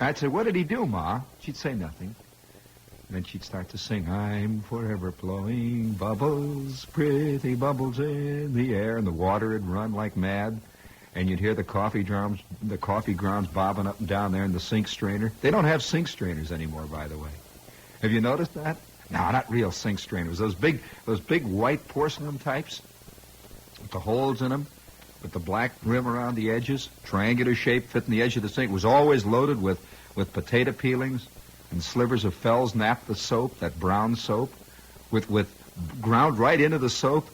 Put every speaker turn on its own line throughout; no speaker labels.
I'd say, what did he do, Ma? She'd say nothing. And then she'd start to sing, I'm forever blowing bubbles, pretty bubbles in the air. And the water would run like mad. And you'd hear the coffee grounds bobbing up and down there in the sink strainer. They don't have sink strainers anymore, by the way. Have you noticed that? No, not real sink strainers. Those big white porcelain types with the holes in them, with the black rim around the edges, triangular shape, fit in the edge of the sink. It was always loaded with potato peelings and slivers of Fell's Naphtha soap, that brown soap, with ground right into the soap,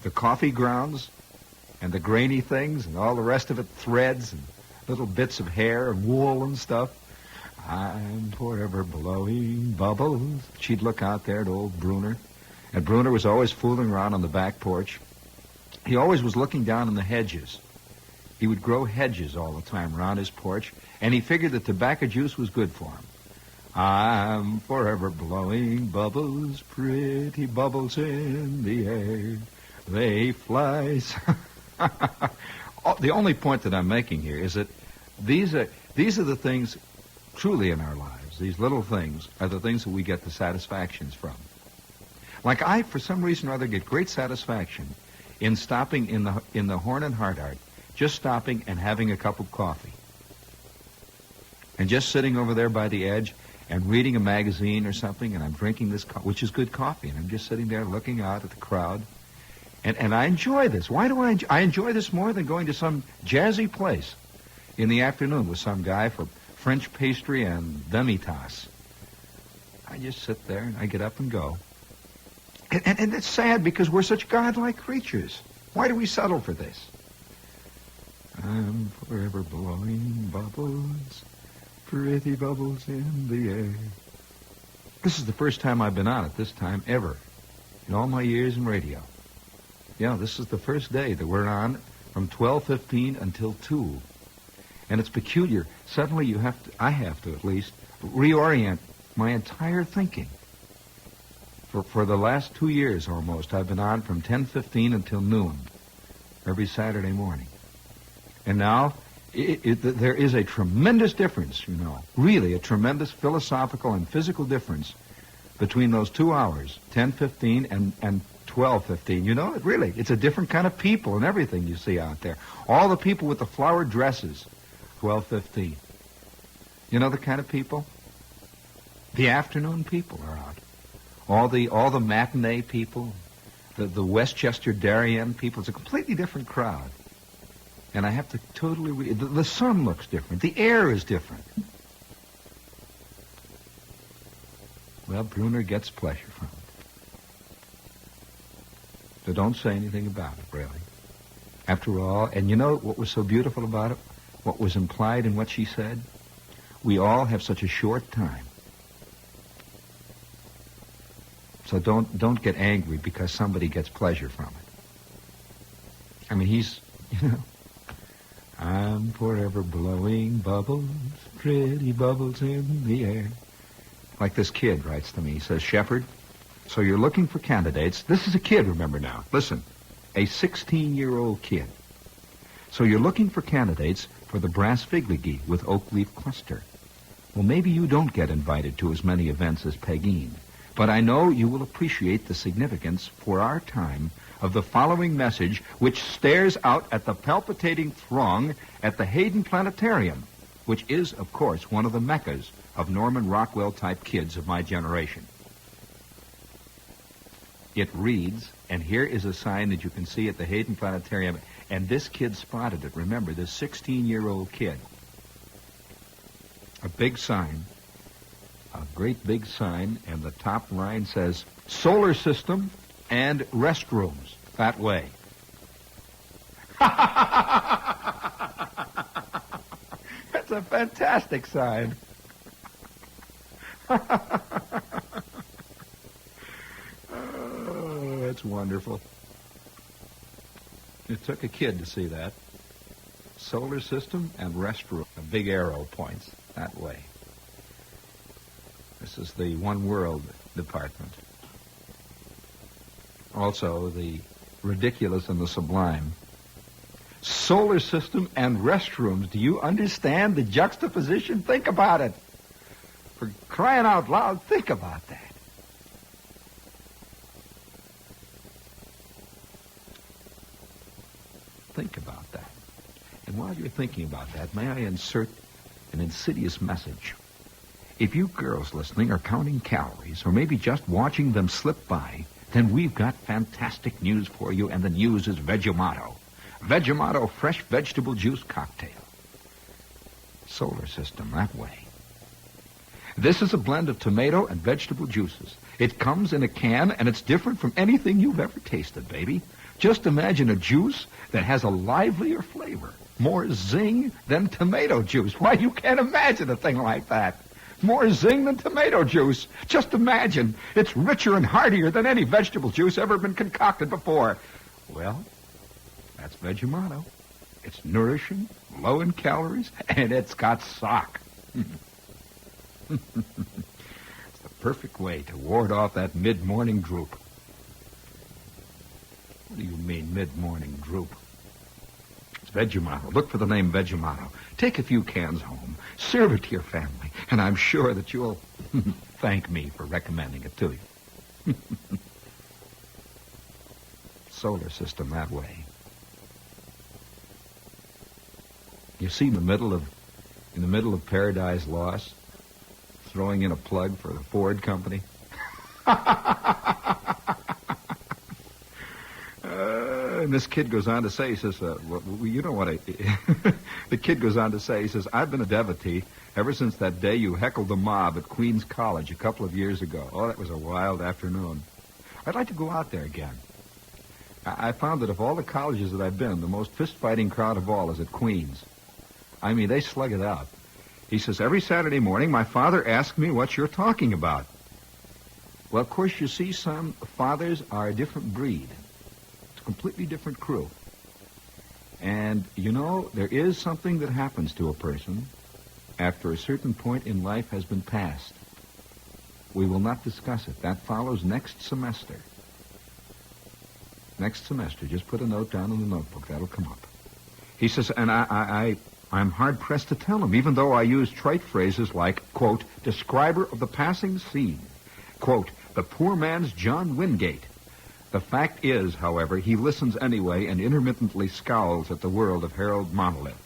the coffee grounds and the grainy things and all the rest of it, threads and little bits of hair and wool and stuff. I'm forever blowing bubbles. She'd look out there at old Bruner. And Bruner was always fooling around on the back porch. He always was looking down in the hedges. He would grow hedges all the time around his porch, and he figured that tobacco juice was good for him. I'm forever blowing bubbles, pretty bubbles in the air. They fly. The only point that I'm making here is that these are the things truly in our lives. These little things are the things that we get the satisfactions from. Like I, for some reason or other, get great satisfaction in stopping in the Horn and Hardart, just stopping and having a cup of coffee. And just sitting over there by the edge and reading a magazine or something, and I'm drinking this, which is good coffee, and I'm just sitting there looking out at the crowd. And I enjoy this. Why do I enjoy this more than going to some jazzy place in the afternoon with some guy for French pastry and demi-tasse? I just sit there and I get up and go. And it's sad because we're such godlike creatures. Why do we settle for this? I'm forever blowing bubbles, pretty bubbles in the air. This is the first time I've been on at this time ever in all my years in radio. Yeah, this is the first day that we're on from 12:15 until 2. And it's peculiar. Suddenly I have to at least, reorient my entire thinking. For the last 2 years almost, I've been on from 10:15 until noon every Saturday morning. And now there is a tremendous difference, really a tremendous philosophical and physical difference between those 2 hours, 10:15 and 12:15. It's a different kind of people and everything you see out there. All the people with the flowered dresses, 12:15. You know the kind of people? The afternoon people are out. All the matinee people, the Westchester Darien people. It's a completely different crowd. And I have to totally the sun looks different. The air is different. Well, Bruner gets pleasure from it. So don't say anything about it, really. After all, and you know what was so beautiful about it? What was implied in what she said? We all have such a short time. So don't get angry because somebody gets pleasure from it. I mean, I'm forever blowing bubbles, pretty bubbles in the air. Like this kid writes to me. He says, Shepherd, so you're looking for candidates. This is a kid, remember now. Listen, a 16-year-old kid. So you're looking for candidates for the brass figligee with oak leaf cluster. Well, maybe you don't get invited to as many events as Pegeen, but I know you will appreciate the significance for our time of the following message, which stares out at the palpitating throng at the Hayden Planetarium, which is, of course, one of the meccas of Norman Rockwell-type kids of my generation. It reads, and here is a sign that you can see at the Hayden Planetarium, and this kid spotted it. Remember, this 16-year-old kid. A big sign, a great big sign, and the top line says, Solar System and Restrooms, that way. That's a fantastic sign. Oh, that's wonderful. It took a kid to see that. Solar System and Restroom. A big arrow points that way. This is the One World department. Also, the ridiculous and the sublime. solar system and restrooms. Do you understand the juxtaposition? Think about it. For crying out loud, think about that. Think about that. And while you're thinking about that, may I insert an insidious message? If you girls listening are counting calories, or maybe just watching them slip by, then we've got fantastic news for you, and the news is Vegemotto. Vegemotto fresh vegetable juice cocktail. Solar system that way. This is a blend of tomato and vegetable juices. It comes in a can, and it's different from anything you've ever tasted, baby. Just imagine a juice that has a livelier flavor. More zing than tomato juice. Why, you can't imagine a thing like that. More zing than tomato juice. Just imagine. It's richer and heartier than any vegetable juice ever been concocted before. Well, that's Vegemotto. It's nourishing, low in calories, and it's got sock. It's the perfect way to ward off that mid-morning droop. What do you mean, mid-morning droop? It's Vegemotto. Look for the name Vegemotto. Take a few cans home. Serve it to your family. And I'm sure that you'll thank me for recommending it to you. Solar system that way. You see, in the middle of Paradise Lost, throwing in a plug for the Ford company. And this kid goes on to say, he says, you know what the kid goes on to say, he says, I've been a devotee ever since that day you heckled the mob at Queens College a couple of years ago. Oh, that was a wild afternoon. I'd like to go out there again. I found that of all the colleges that I've been, the most fist-fighting crowd of all is at Queens. I mean, they slug it out. He says, every Saturday morning, my father asks me what you're talking about. Well, of course, you see, son, fathers are a different breed. It's a completely different crew. And, you know, there is something that happens to a person after a certain point in life has been passed. We will not discuss it. That follows next semester. Next semester. Just put a note down in the notebook. That'll come up. He says, and I'm hard-pressed to tell him, even though I use trite phrases like, quote, describer of the passing scene, quote, the poor man's John Wingate. The fact is, however, he listens anyway and intermittently scowls at the world of Harold Monolith.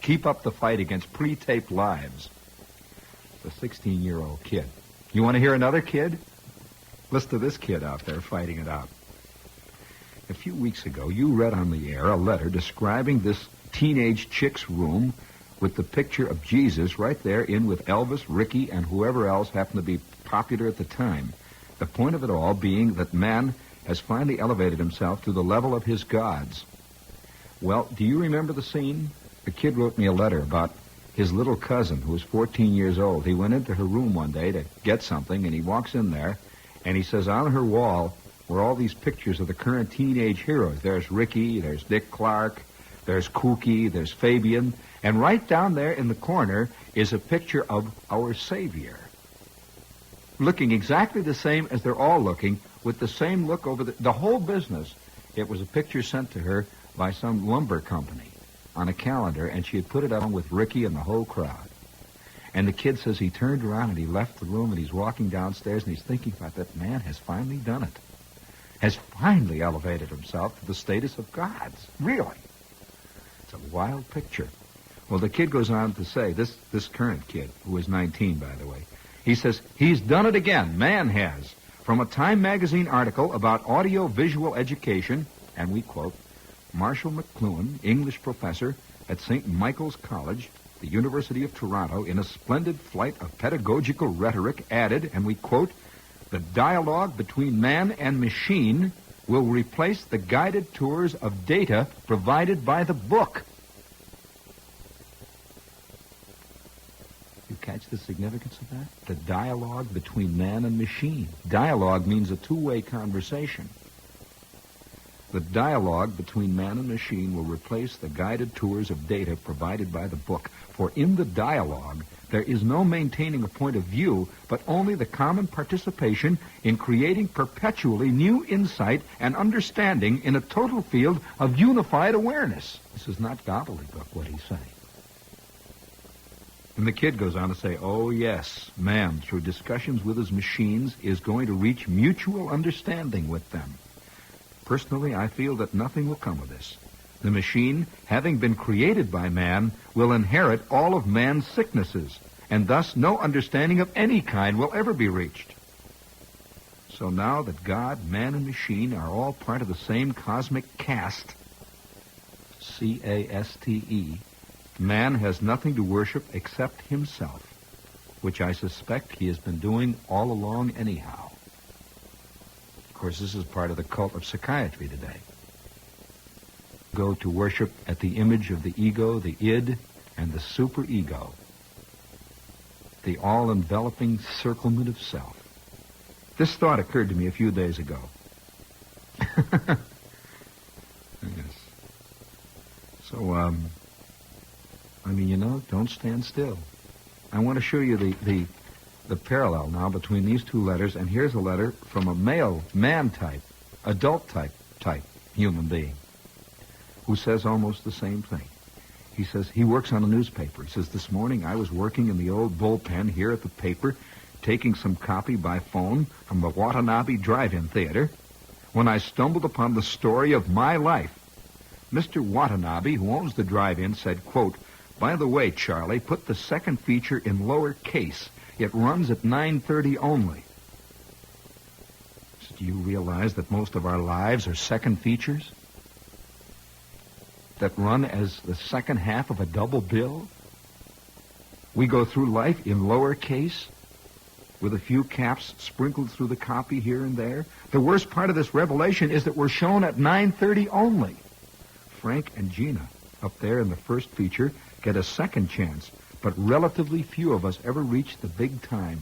Keep up the fight against pre-taped lives. The 16-year-old kid. You want to hear another kid? Listen to this kid out there fighting it out. A few weeks ago, you read on the air a letter describing this teenage chick's room with the picture of Jesus right there in with Elvis, Ricky, and whoever else happened to be popular at the time. The point of it all being that man has finally elevated himself to the level of his gods. Well, do you remember the scene? The kid wrote me a letter about his little cousin who was 14 years old. He went into her room one day to get something, and he walks in there, and he says on her wall were all these pictures of the current teenage heroes. There's Ricky, there's Dick Clark, there's Kooky, there's Fabian, and right down there in the corner is a picture of our Savior, looking exactly the same as they're all looking, with the same look over the whole business. It was a picture sent to her by some lumber company on a calendar, and she had put it up with Ricky and the whole crowd. And the kid says he turned around and he left the room, and he's walking downstairs, and he's thinking about that man has finally done it. Has finally elevated himself to the status of gods. Really. It's a wild picture. Well, the kid goes on to say, this current kid, who is 19, by the way, he says, he's done it again, man has. From a Time magazine article about audio-visual education, and we quote, Marshall McLuhan, English professor at St. Michael's College, the University of Toronto, in a splendid flight of pedagogical rhetoric, added, and we quote, the dialogue between man and machine will replace the guided tours of data provided by the book. You catch the significance of that? The dialogue between man and machine. Dialogue means a two-way conversation. The dialogue between man and machine will replace the guided tours of data provided by the book. For in the dialogue, there is no maintaining a point of view, but only the common participation in creating perpetually new insight and understanding in a total field of unified awareness. This is not gobbledygook, what he's saying. And the kid goes on to say, oh, yes, man, through discussions with his machines, is going to reach mutual understanding with them. Personally, I feel that nothing will come of this. The machine, having been created by man, will inherit all of man's sicknesses, and thus no understanding of any kind will ever be reached. So now that God, man, and machine are all part of the same cosmic caste, C-A-S-T-E, man has nothing to worship except himself, which I suspect he has been doing all along anyhow. Of course, this is part of the cult of psychiatry today. Go to worship at the image of the ego, the id, and the superego, the all-enveloping circlement of self. This thought occurred to me a few days ago. Yes. So, don't stand still. I want to show you the parallel now between these two letters, and here's a letter from a male, man-type, adult-type human being who says almost the same thing. He says he works on a newspaper. He says, this morning I was working in the old bullpen here at the paper, taking some copy by phone from the Watanabe Drive-In Theater, when I stumbled upon the story of my life. Mr. Watanabe, who owns the drive-in, said, quote, by the way, Charlie, put the second feature in lower case. It runs at 9:30 only. So do you realize that most of our lives are second features that run as the second half of a double bill? We go through life in lower case with a few caps sprinkled through the copy here and there. The worst part of this revelation is that we're shown at 9:30 only. Frank and Gina, up there in the first feature, get a second chance, but relatively few of us ever reach the big time.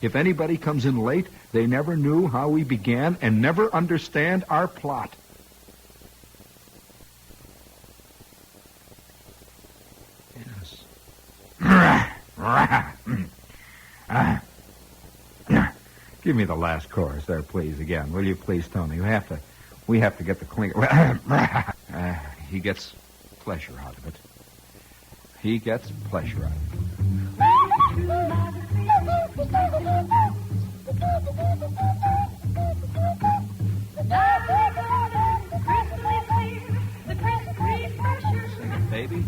If anybody comes in late, they never knew how we began and never understand our plot. Yes. Give me the last chorus there, please, again. Will you please, Tony? We have to get the clink. He gets pleasure out of it. He gets pleasure out of it. Sing it, baby.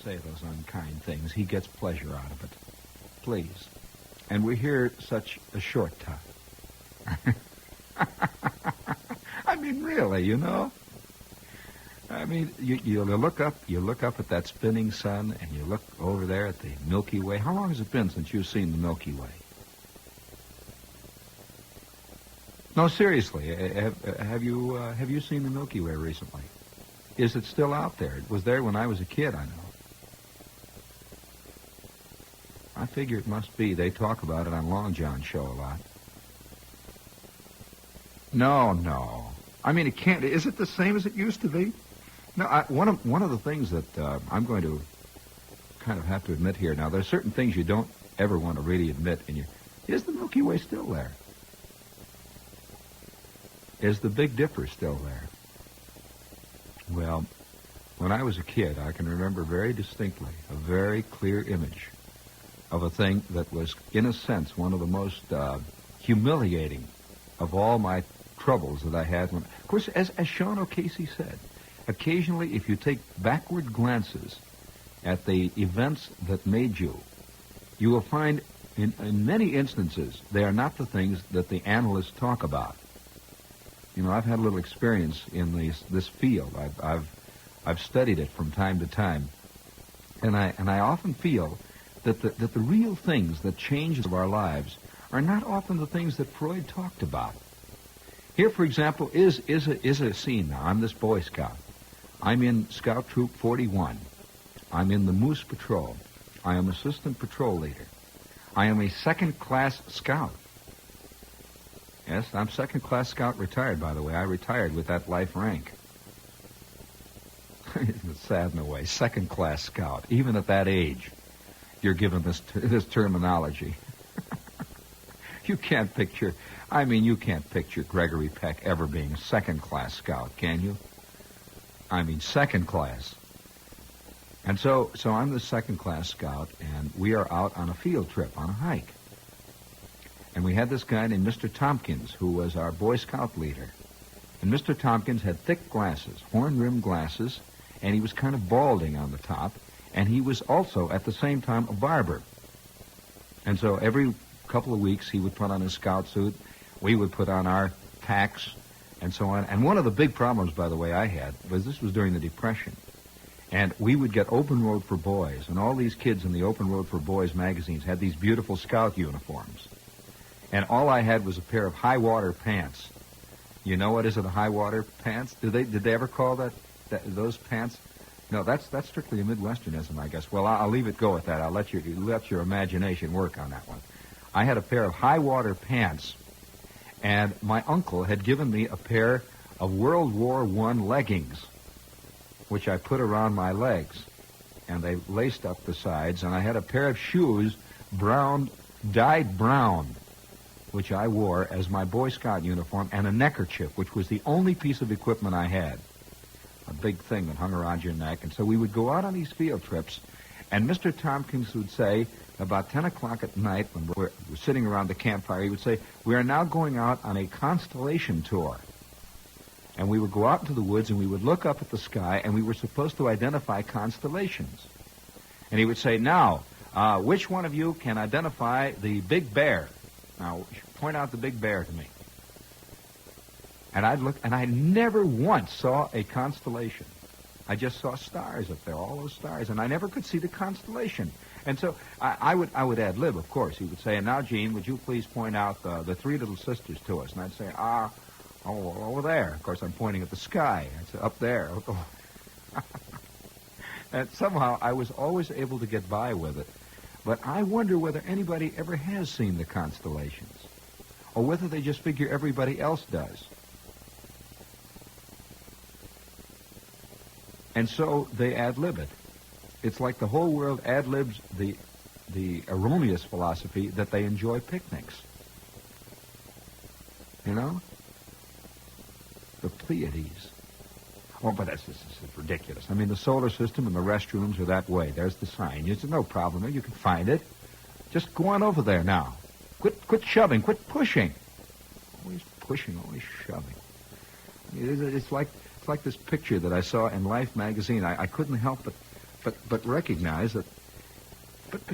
Say those unkind things. He gets pleasure out of it. Please. And we're here such a short time. I mean, really, you know? I mean, you look up at that spinning sun, and you look over there at the Milky Way. How long has it been since you've seen the Milky Way? No, seriously, have you seen the Milky Way recently? Is it still out there? It was there when I was a kid, I know. I figure it must be. They talk about it on Long John's show a lot. No. I mean, it can't. Is it the same as it used to be? No. One of the things that I'm going to kind of have to admit here. Now, there's certain things you don't ever want to really admit. Is the Milky Way still there? Is the Big Dipper still there? Well, when I was a kid, I can remember very distinctly a very clear image of a thing that was, in a sense, one of the most humiliating of all my troubles that I had. Of course, as Sean O'Casey said, occasionally, if you take backward glances at the events that made you, you will find, in many instances, they are not the things that the analysts talk about. You know, I've had a little experience in this field. I've studied it from time to time, and I often feel that the real things that change our lives are not often the things that Freud talked about. Here, for example, is a scene now. I'm this Boy Scout. I'm in Scout Troop 41. I'm in the Moose Patrol. I am Assistant Patrol Leader. I am a second-class Scout. Yes, I'm second-class Scout retired, by the way. I retired with that life rank. It's sad in a way. Second-class Scout. Even at that age, you're given this terminology. You can't picture Gregory Peck ever being a second-class Scout, can you? I mean, second class. And so I'm the second-class Scout, and we are out on a field trip, on a hike. And we had this guy named Mr. Tompkins, who was our Boy Scout leader. And Mr. Tompkins had thick glasses, horn-rimmed glasses, and he was kind of balding on the top, and he was also, at the same time, a barber. And so every couple of weeks, he would put on his scout suit, we would put on our packs, and so on. And one of the big problems, by the way, I had, was this was during the Depression. And we would get Open Road for Boys, and all these kids in the Open Road for Boys magazines had these beautiful scout uniforms. And all I had was a pair of high-water pants. You know what is it, a high-water pants? Did they ever call those pants? No, that's strictly a Midwesternism, I guess. Well, I'll leave it go at that. I'll let your imagination work on that one. I had a pair of high-water pants, and my uncle had given me a pair of World War I leggings, which I put around my legs, and they laced up the sides, and I had a pair of shoes, dyed brown, which I wore as my Boy Scout uniform, and a neckerchief, which was the only piece of equipment I had, a big thing that hung around your neck. And so we would go out on these field trips, and Mr. Tompkins would say, about 10 o'clock at night, when we're sitting around the campfire, he would say, "We are now going out on a constellation tour." And we would go out into the woods, and we would look up at the sky, and we were supposed to identify constellations. And he would say, "Now, which one of you can identify the Big Bear? Now, point out the Big Bear to me." And I'd look, and I never once saw a constellation. I just saw stars up there, all those stars, and I never could see the constellation. And so I would ad lib, of course. He would say, "And now, Gene, would you please point out the three little sisters to us?" And I'd say, over there." Of course, I'm pointing at the sky. I'd say, "Up there." And somehow I was always able to get by with it. But I wonder whether anybody ever has seen the constellations, or whether they just figure everybody else does. And so they ad-lib it. It's like the whole world ad-libs the erroneous philosophy that they enjoy picnics. You know? The Pleiades. Oh, but this is ridiculous. I mean, the solar system and the restrooms are that way. There's the sign. There's no problem there. You can find it. Just go on over there now. Quit shoving. Quit pushing. Always pushing, always shoving. It's like this picture that I saw in Life magazine. I couldn't help but recognize that. But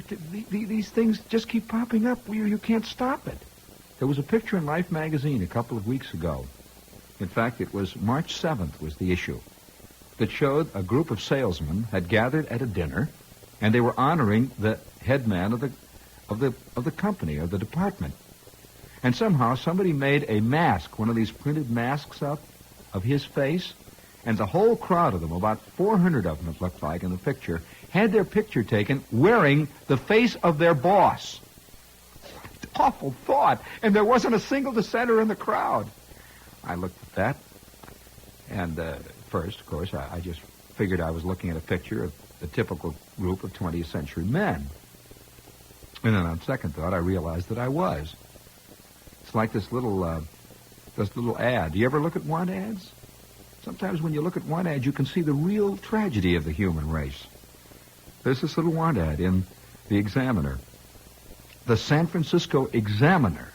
these things just keep popping up. You can't stop it. There was a picture in Life magazine a couple of weeks ago. In fact, it was March 7th was the issue, that showed a group of salesmen had gathered at a dinner, and they were honoring the head man of the company, or the department. And somehow somebody made a mask, one of these printed masks up of his face, and the whole crowd of them, about 400 of them it looked like in the picture, had their picture taken wearing the face of their boss. Awful thought. And there wasn't a single dissenter in the crowd. I looked at that, and first, of course, I just figured I was looking at a picture of the typical group of 20th century men. And then on second thought, I realized that I was. It's like this little ad. Do you ever look at want ads? Sometimes when you look at want ads, you can see the real tragedy of the human race. There's this little want ad in the Examiner. The San Francisco Examiner.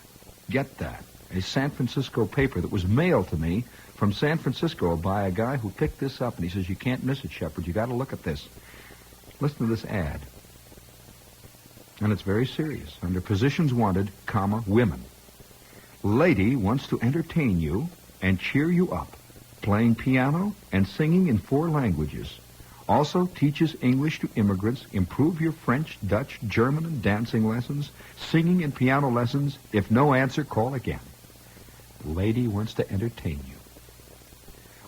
Get that. A San Francisco paper that was mailed to me from San Francisco by a guy who picked this up, and he says, "You can't miss it, Shepard. You got to look at this." Listen to this ad. And it's very serious. Under positions wanted, women. Lady wants to entertain you and cheer you up, playing piano and singing in 4 languages. Also teaches English to immigrants. Improve your French, Dutch, German, and dancing lessons. Singing and piano lessons. If no answer, call again. The lady wants to entertain you.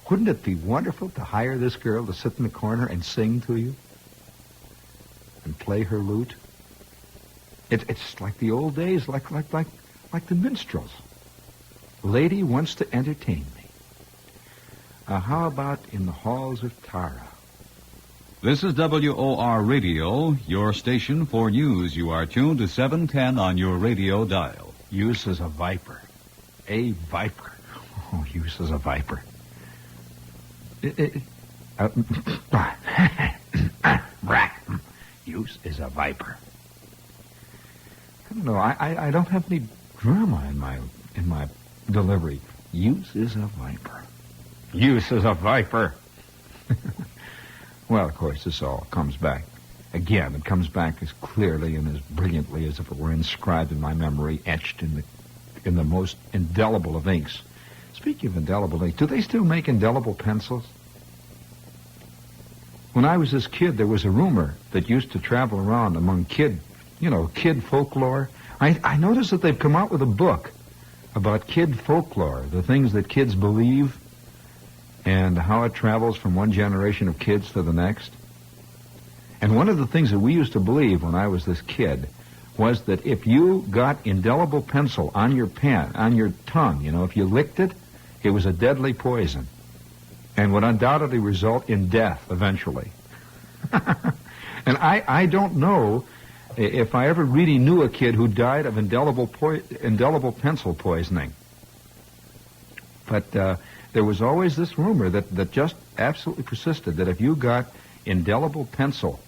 Wouldn't it be wonderful to hire this girl to sit in the corner and sing to you? And play her lute? It's like the old days, like the minstrels. Lady wants to entertain me. How about in the halls of Tara?
This is WOR Radio, your station for news. You are tuned to 710 on your radio dial.
Use as a viper. A viper. Oh, use as a viper. Use is a viper. I don't know. I don't have any drama in my delivery. Use is a viper. Use is a viper. Well, of course, this all comes back. Again, it comes back as clearly and as brilliantly as if it were inscribed in my memory, etched in the most indelible of inks. Speaking of indelible ink, do they still make indelible pencils? When I was this kid, there was a rumor that used to travel around among kid folklore. I noticed that they've come out with a book about kid folklore, the things that kids believe, and how it travels from one generation of kids to the next. And one of the things that we used to believe when I was this kid was that if you got indelible pencil on your pen, on your tongue, if you licked it, it was a deadly poison and would undoubtedly result in death eventually. And I don't know if I ever really knew a kid who died of indelible pencil poisoning. But there was always this rumor that just absolutely persisted, that if you got indelible pencil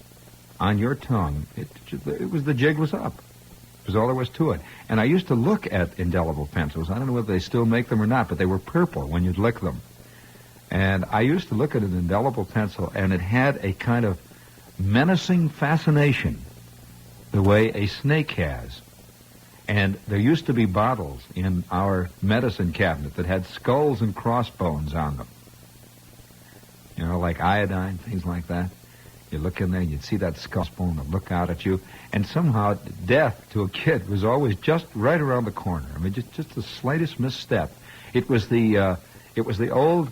on your tongue, the jig was up. It was all there was to it. And I used to look at indelible pencils. I don't know whether they still make them or not, but they were purple when you'd lick them. And I used to look at an indelible pencil, and it had a kind of menacing fascination, the way a snake has. And there used to be bottles in our medicine cabinet that had skulls and crossbones on them. Like iodine, things like that. You look in there and you'd see that skullbone and look out at you. And somehow death to a kid was always just right around the corner. I mean, just the slightest misstep. It was the old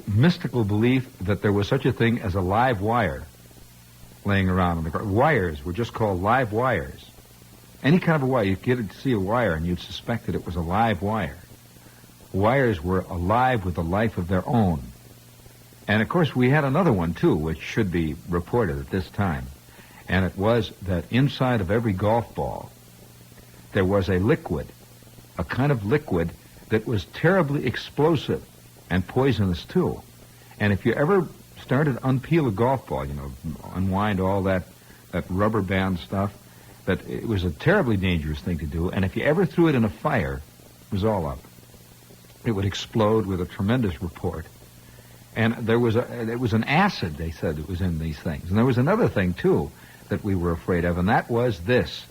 mystical belief that there was such a thing as a live wire laying around on the ground. Wires were just called live wires. Any kind of a wire, you'd get to see a wire and you'd suspect that it was a live wire. Wires were alive with a life of their own. And, of course, we had another one, too, which should be reported at this time. And it was that inside of every golf ball, there was a liquid, a kind of liquid that was terribly explosive and poisonous, too. And if you ever started to unpeel a golf ball, unwind all that rubber band stuff, that it was a terribly dangerous thing to do. And if you ever threw it in a fire, it was all up. It would explode with a tremendous report. And there was an acid, they said, that was in these things. And there was another thing, too, that we were afraid of, and that was this,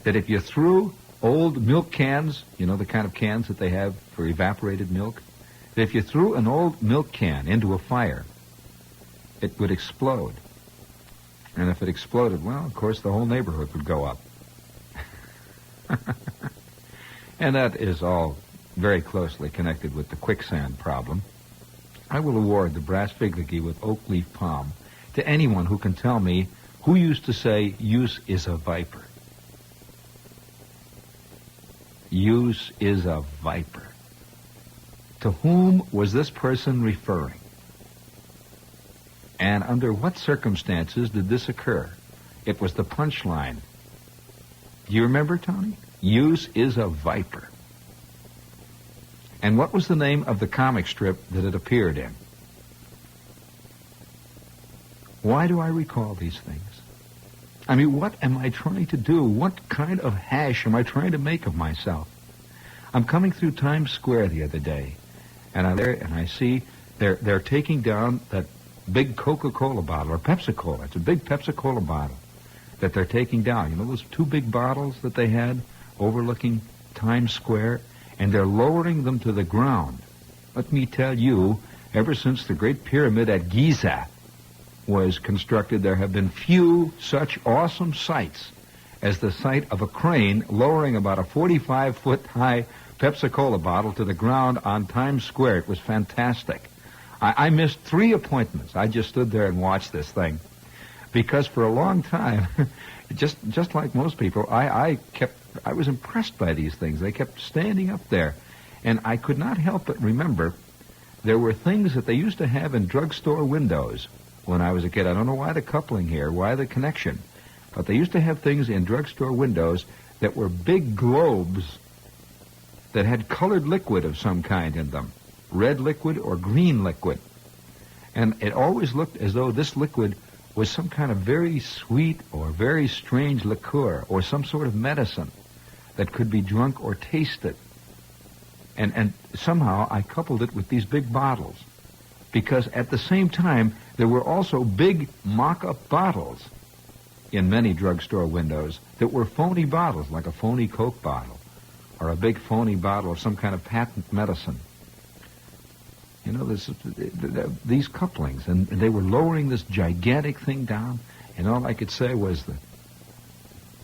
that if you threw old milk cans, the kind of cans that they have for evaporated milk, that if you threw an old milk can into a fire, it would explode. And if it exploded, well, of course, the whole neighborhood would go up. And that is all very closely connected with the quicksand problem. I will award the brass figurine with oak leaf palm to anyone who can tell me who used to say, use is a viper. Use is a viper. To whom was this person referring? And under what circumstances did this occur? It was the punchline. Do you remember, Tony? Use is a viper. And what was the name of the comic strip that it appeared in? Why do I recall these things? I mean, what am I trying to do? What kind of hash am I trying to make of myself? I'm coming through Times Square the other day, and I'm there, and I see they're taking down that big Coca-Cola bottle, or Pepsi-Cola. It's a big Pepsi-Cola bottle that they're taking down. Those two big bottles that they had overlooking Times Square? And they're lowering them to the ground. Let me tell you, ever since the Great Pyramid at Giza was constructed, there have been few such awesome sights as the sight of a crane lowering about a 45-foot-high Pepsi-Cola bottle to the ground on Times Square. It was fantastic. I missed 3 appointments. I just stood there and watched this thing. Because for a long time, just like most people, I was impressed by these things. They kept standing up there. And I could not help but remember there were things that they used to have in drugstore windows when I was a kid. I don't know why the coupling here, why the connection. But they used to have things in drugstore windows that were big globes that had colored liquid of some kind in them. Red liquid or green liquid. And it always looked as though this liquid was some kind of very sweet or very strange liqueur or some sort of medicine that could be drunk or tasted. And somehow I coupled it with these big bottles, because at the same time there were also big mock-up bottles in many drugstore windows that were phony bottles, like a phony Coke bottle or a big phony bottle of some kind of patent medicine. You know, these couplings, and they were lowering this gigantic thing down, and all I could say was the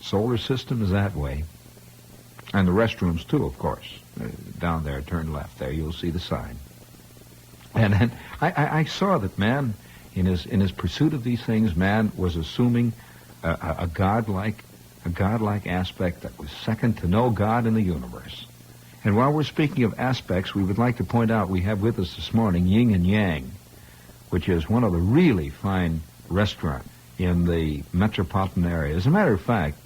solar system is that way. And the restrooms, too, of course. Down there, turn left there, you'll see the sign. And then I saw that man, in his pursuit of these things, man was assuming a godlike aspect that was second to no God in the universe. And while we're speaking of aspects, we would like to point out we have with us this morning Yin and Yang, which is one of the really fine restaurants in the metropolitan area. As a matter of fact,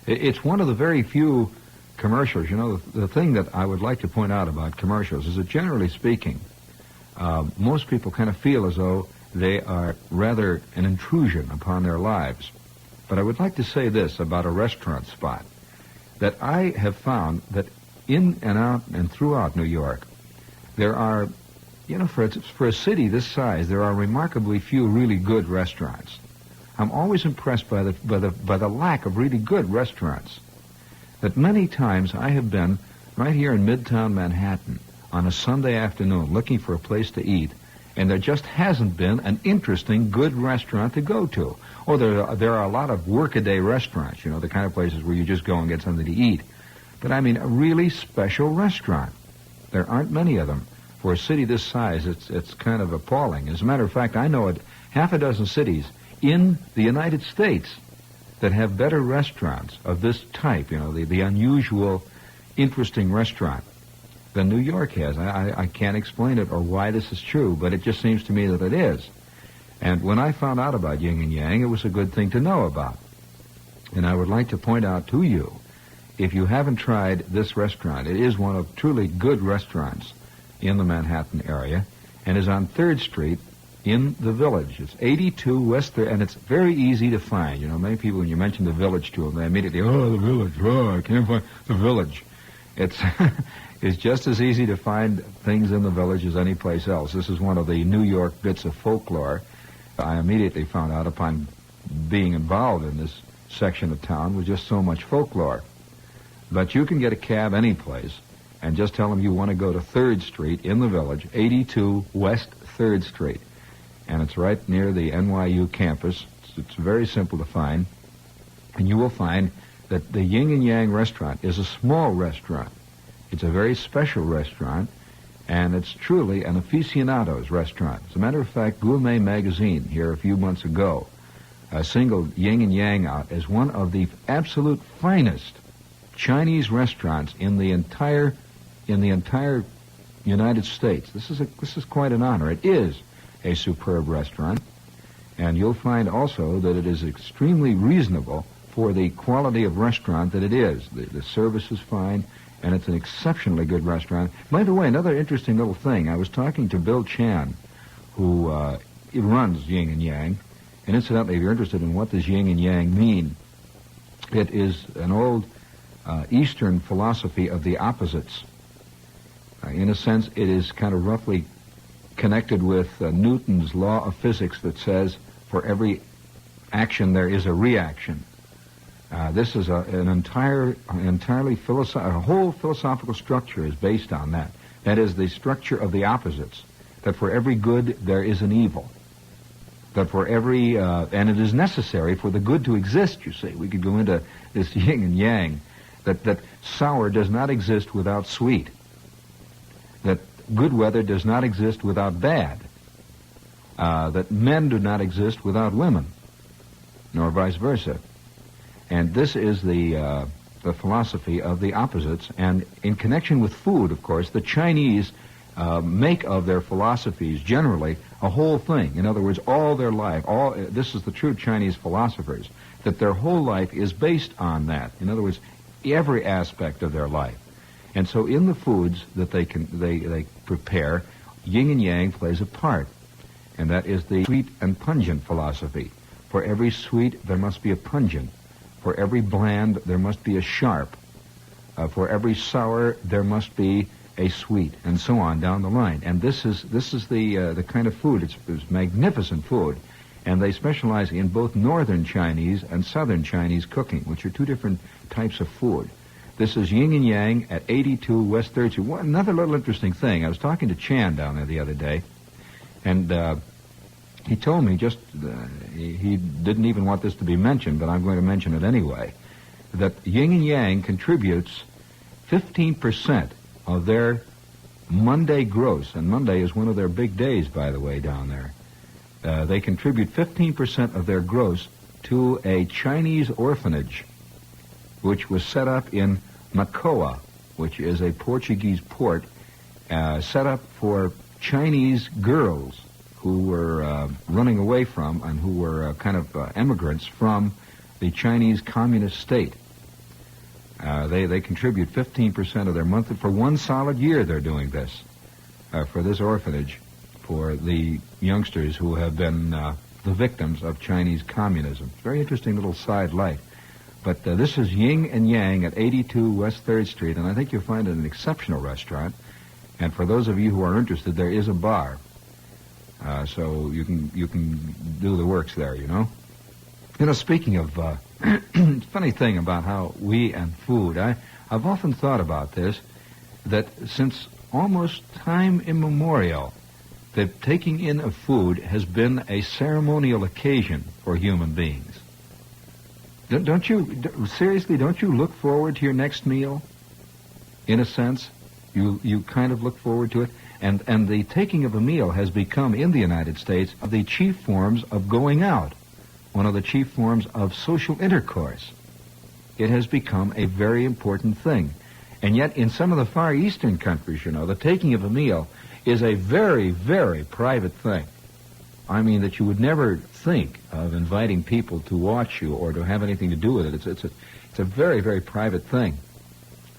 it's one of the very few commercials. You know, the thing that I would like to point out about commercials is that generally speaking, most people kind of feel as though they are rather an intrusion upon their lives. But I would like to say this about a restaurant spot, that I have found that in and out and throughout New York, there are, you know, for a city this size, there are remarkably few really good restaurants. I'm always impressed by the lack of really good restaurants. That many times I have been right here in Midtown Manhattan on a Sunday afternoon looking for a place to eat, and there just hasn't been an interesting, good restaurant to go to. Or there are a lot of workaday restaurants, you know, the kind of places where you just go and get something to eat. But I mean, a really special restaurant. There aren't many of them. For a city this size, it's kind of appalling. As a matter of fact, I know half a dozen cities in the United States that have better restaurants of this type, you know, the unusual, interesting restaurant, than New York has. I can't explain it or why this is true, but it just seems to me that it is. And when I found out about Yin and Yang, it was a good thing to know about. And I would like to point out to you, if you haven't tried this restaurant, it is one of truly good restaurants in the Manhattan area, and is on 3rd Street in the Village. It's 82 West 3rd, and it's very easy to find. You know, many people, when you mention the Village to them, they immediately, oh, the Village, oh, I can't find the Village. It's it's just as easy to find things in the Village as any place else. This is one of the New York bits of folklore I immediately found out upon being involved in this section of town with just so much folklore. But you can get a cab any place and just tell them you want to go to 3rd Street in the Village, 82 West 3rd Street. And it's right near the NYU campus. It's very simple to find. And you will find that the Yin and Yang restaurant is a small restaurant. It's a very special restaurant, and it's truly an aficionado's restaurant. As a matter of fact, Gourmet magazine here a few months ago singled Yin and Yang out as one of the absolute finest Chinese restaurants in the entire United States. This is quite an honor. It is a superb restaurant, and you'll find also that it is extremely reasonable for the quality of restaurant that it is. The service is fine, and it's an exceptionally good restaurant. By the way, another interesting little thing, I was talking to Bill Chan, who runs Yin and Yang, and incidentally, if you're interested in what does Yin and Yang mean, it is an old Eastern philosophy of the opposites. In a sense, it is kind of roughly connected with Newton's law of physics that says for every action there is a reaction. This is a whole philosophical structure is based on that. That is the structure of the opposites, that for every good there is an evil. That for every, and it is necessary for the good to exist, you see. We could go into this yin and yang, that sour does not exist without sweet, that good weather does not exist without bad, that men do not exist without women, nor vice versa. And this is the philosophy of the opposites. And in connection with food, of course, the Chinese make of their philosophies generally a whole thing. In other words, all their life, this is the true Chinese philosophers, that their whole life is based on that. In other words, every aspect of their life. And so in the foods that they prepare, yin and yang plays a part. And that is the sweet and pungent philosophy. For every sweet, there must be a pungent. For every bland, there must be a sharp. For every sour, there must be a sweet, and so on down the line. And this is the kind of food. It's magnificent food, and they specialize in both northern Chinese and southern Chinese cooking, which are two different types of food. This is Yin and Yang at 82 West 3rd Street. Another little interesting thing. I was talking to Chan down there the other day, and he told me he didn't even want this to be mentioned, but I'm going to mention it anyway, that Yin and Yang contributes 15% of their Monday gross, and Monday is one of their big days, by the way, down there. They contribute 15% of their gross to a Chinese orphanage, which was set up in Macoa, which is a Portuguese port, set up for Chinese girls who were running away from and who were kind of immigrants from the Chinese communist state. They contribute 15% of their monthly, for one solid year they're doing this, for this orphanage, for the youngsters who have been the victims of Chinese communism. It's a very interesting little side light. But this is Yin and Yang at 82 West 3rd Street, and I think you'll find it an exceptional restaurant. And for those of you who are interested, there is a bar. So you can do the works there, you know. You know, speaking of, funny thing about how we and food, I've often thought about this, that since almost time immemorial, the taking in of food has been a ceremonial occasion for human beings. Don't you look forward to your next meal? In a sense, you kind of look forward to it. And the taking of a meal has become, in the United States, the chief forms of going out, one of the chief forms of social intercourse. It has become a very important thing. And yet, in some of the Far Eastern countries, you know, the taking of a meal is a very, very private thing. I mean, that you would never think of inviting people to watch you or to have anything to do with it. It's a very, very private thing.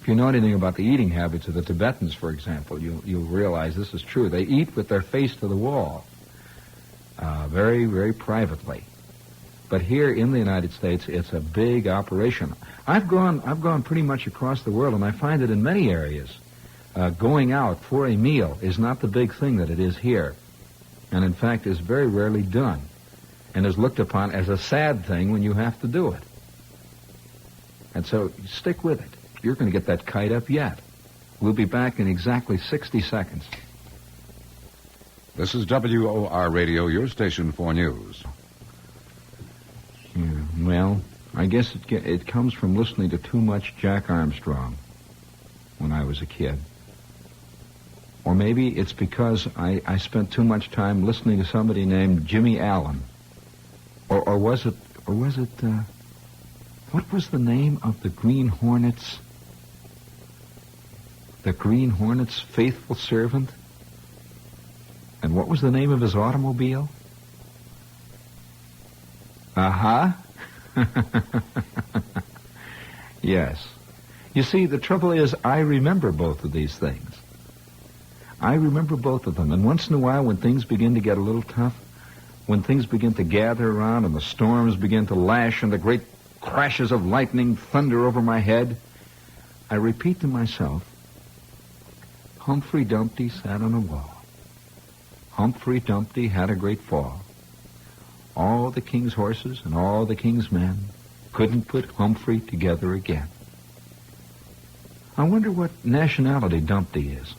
If you know anything about the eating habits of the Tibetans, for example, you'll realize this is true. They eat with their face to the wall, very, very privately. But here in the United States, it's a big operation. I've gone pretty much across the world, and I find that in many areas, going out for a meal is not the big thing that it is here, and in fact is very rarely done, and is looked upon as a sad thing when you have to do it. And so stick with it. You're going to get that kite up yet. We'll be back in exactly 60 seconds.
This is WOR Radio, your station for news.
Yeah, well, I guess it comes from listening to too much Jack Armstrong when I was a kid. Or maybe it's because I spent too much time listening to somebody named Jimmy Allen. Or was it, what was the name of the Green Hornets? The Green Hornet's faithful servant? And what was the name of his automobile? Uh-huh. Yes. You see, the trouble is I remember both of these things. I remember both of them. And once in a while, when things begin to get a little tough, when things begin to gather around and the storms begin to lash and the great crashes of lightning thunder over my head, I repeat to myself, Humphrey Dumpty sat on a wall. Humphrey Dumpty had a great fall. All the king's horses and all the king's men couldn't put Humphrey together again. I wonder what nationality Dumpty is.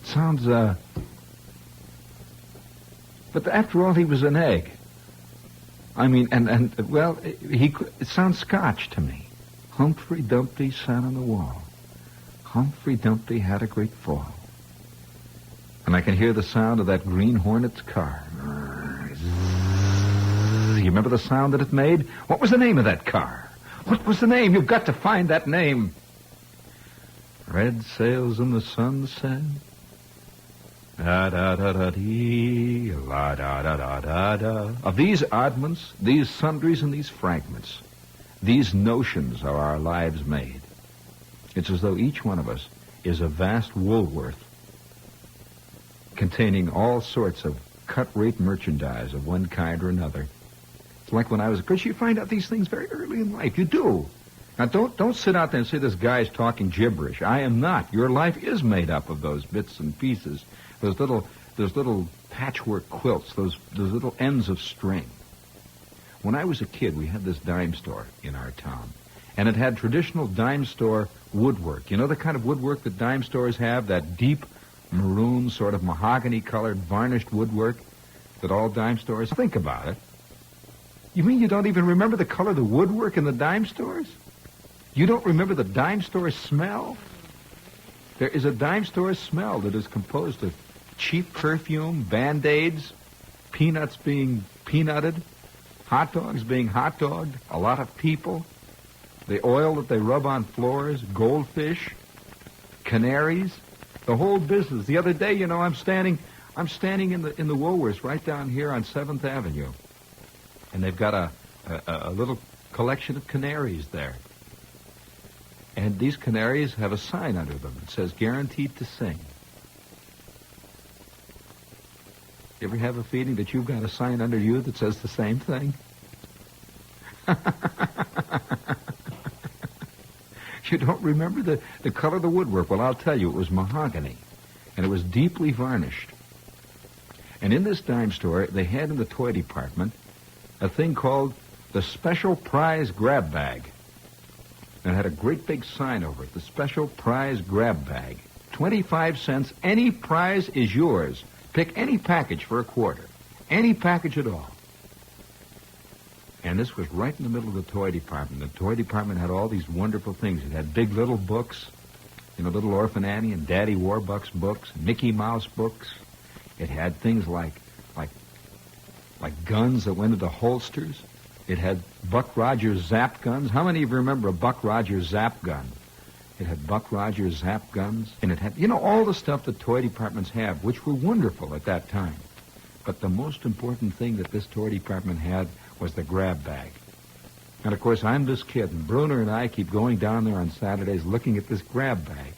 Sounds But after all, he was an egg. I mean, well, it sounds Scotch to me. Humphrey Dumpty sat on the wall. Humphrey Dumpty had a great fall. And I can hear the sound of that Green Hornet's car. You remember the sound that it made? What was the name of that car? What was the name? You've got to find that name. Red sails in the sunset. Da-da-da-da-dee, la-da-da-da-da-da. Of these oddments, these sundries, and these fragments, these notions are our lives made. It's as though each one of us is a vast Woolworth containing all sorts of cut-rate merchandise of one kind or another. It's like when I was a kid, you find out these things very early in life. You do. Now, don't sit out there and say this guy's talking gibberish. I am not. Your life is made up of those bits and pieces, those little patchwork quilts, those little ends of string. When I was a kid, we had this dime store in our town, and it had traditional dime store woodwork. You know the kind of woodwork that dime stores have, that deep maroon, sort of mahogany-colored, varnished woodwork that all dime stores... Think about it. You mean you don't even remember the color of the woodwork in the dime stores? You don't remember the dime store smell? There is a dime store smell that is composed of cheap perfume, Band-Aids, peanuts being peanutted, hot dogs being hot dogged, a lot of people, the oil that they rub on floors, goldfish, canaries, the whole business. The other day, you know, I'm standing in the Woolworths right down here on 7th Avenue, and they've got a little collection of canaries there. And these canaries have a sign under them that says, guaranteed to sing. You ever have a feeling that you've got a sign under you that says the same thing? You don't remember the color of the woodwork? Well, I'll tell you, it was mahogany, and it was deeply varnished. And in this dime store, they had in the toy department a thing called the Special Prize Grab Bag. And it had a great big sign over it, the Special Prize Grab Bag. 25 cents, any prize is yours. Pick any package for $0.25. Any package at all. And this was right in the middle of the toy department. The toy department had all these wonderful things. It had big little books, you know, Little Orphan Annie and Daddy Warbucks books, Mickey Mouse books. It had things like guns that went into holsters. It had Buck Rogers Zap guns. How many of you remember a Buck Rogers Zap gun? It had Buck Rogers Zap guns. And it had, you know, all the stuff that toy departments have, which were wonderful at that time. But the most important thing that this toy department had was the grab bag. And, of course, I'm this kid, and Bruner and I keep going down there on Saturdays looking at this grab bag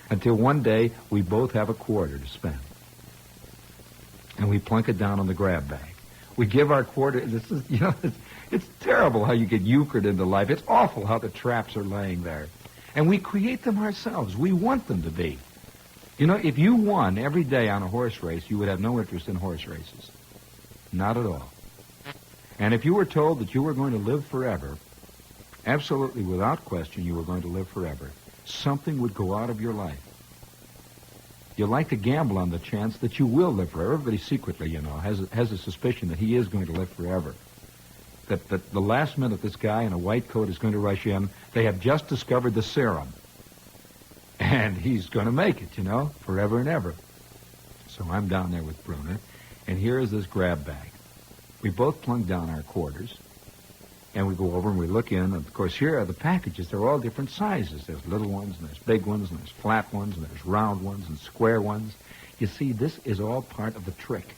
until one day we both have $0.25 to spend. And we plunk it down on the grab bag. We give our quarter. This is, you know, it's terrible how you get euchred into life. It's awful how the traps are laying there. And we create them ourselves. We want them to be. You know, if you won every day on a horse race, you would have no interest in horse races. Not at all. And if you were told that you were going to live forever, absolutely without question you were going to live forever, something would go out of your life. You like to gamble on the chance that you will live forever. Everybody secretly, you know, has a suspicion that he is going to live forever. That the last minute this guy in a white coat is going to rush in, they have just discovered the serum. And he's going to make it, you know, forever and ever. So I'm down there with Bruner, and here is this grab bag. We both plunk down our quarters, and we go over and we look in. And, of course, here are the packages. They're all different sizes. There's little ones, and there's big ones, and there's flat ones, and there's round ones, and square ones. You see, this is all part of the trick.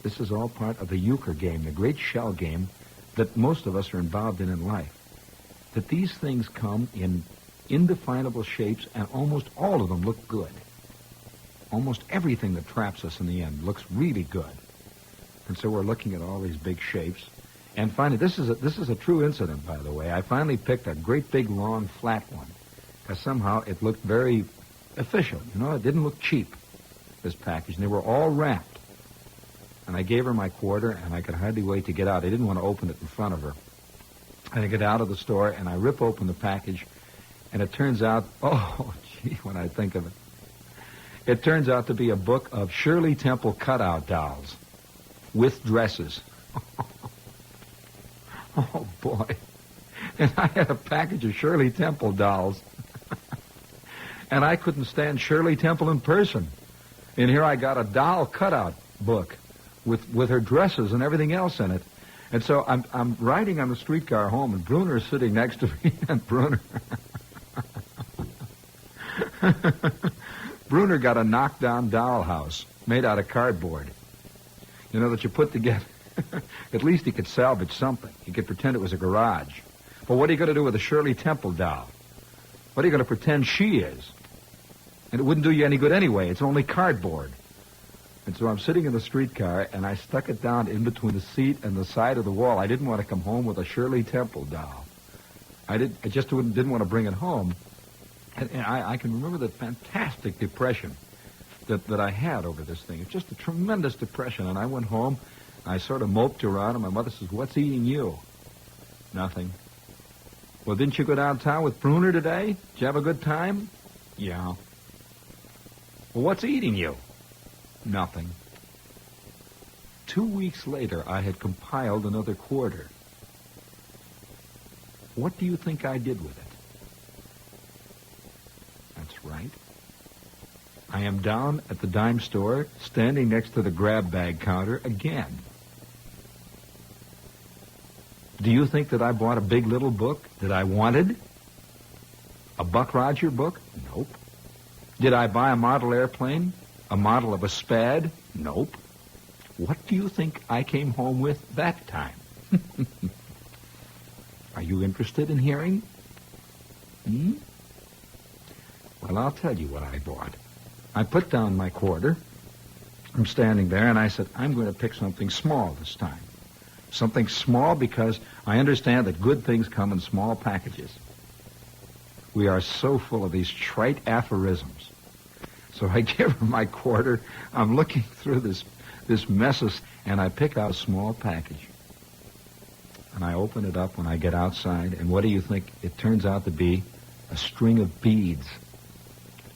This is all part of the euchre game, the great shell game that most of us are involved in life. That these things come in indefinable shapes, and almost all of them look good. Almost everything that traps us in the end looks really good. And so we're looking at all these big shapes. And finally, this is a true incident, by the way. I finally picked a great big, long, flat one. Because somehow it looked very official. You know, it didn't look cheap, this package. And they were all wrapped. And I gave her my $0.25, and I could hardly wait to get out. I didn't want to open it in front of her. And I get out of the store, and I rip open the package. And it turns out, oh, gee, when I think of it, it turns out to be a book of Shirley Temple cutout dolls. with dresses. Oh, boy. And I had a package of Shirley Temple dolls. And I couldn't stand Shirley Temple in person. And here I got a doll cutout book with her dresses and everything else in it. And so I'm riding on the streetcar home, and Bruner's sitting next to me, and Bruner got a knockdown dollhouse made out of cardboard. You know, that you put together. At least he could salvage something. He could pretend it was a garage. But what are you going to do with a Shirley Temple doll? What are you going to pretend she is? And it wouldn't do you any good anyway. It's only cardboard. And so I'm sitting in the streetcar, and I stuck it down in between the seat and the side of the wall. I didn't want to come home with a Shirley Temple doll. I just didn't want to bring it home. And I can remember the fantastic depression that I had over this thing. It's just a tremendous depression. And I went home, I sort of moped around, and my mother says, "What's eating you?" "Nothing." "Well, didn't you go downtown with Bruner today? Did you have a good time?" "Yeah." "Well, what's eating you?" "Nothing." 2 weeks later, I had compiled another quarter. What do you think I did with it? That's right. I am down at the dime store, standing next to the grab bag counter again. Do you think that I bought a Big Little book that I wanted? A Buck Roger book? Nope. Did I buy a model airplane? A model of a Spad? Nope. What do you think I came home with that time? Are you interested in hearing? Well, I'll tell you what I bought. I put down my quarter. I'm standing there, and I said, I'm going to pick something small this time. Something small because I understand that good things come in small packages. We are so full of these trite aphorisms. So I give her my quarter. I'm looking through this mess, and I pick out a small package. And I open it up when I get outside, and what do you think it turns out to be? A string of beads.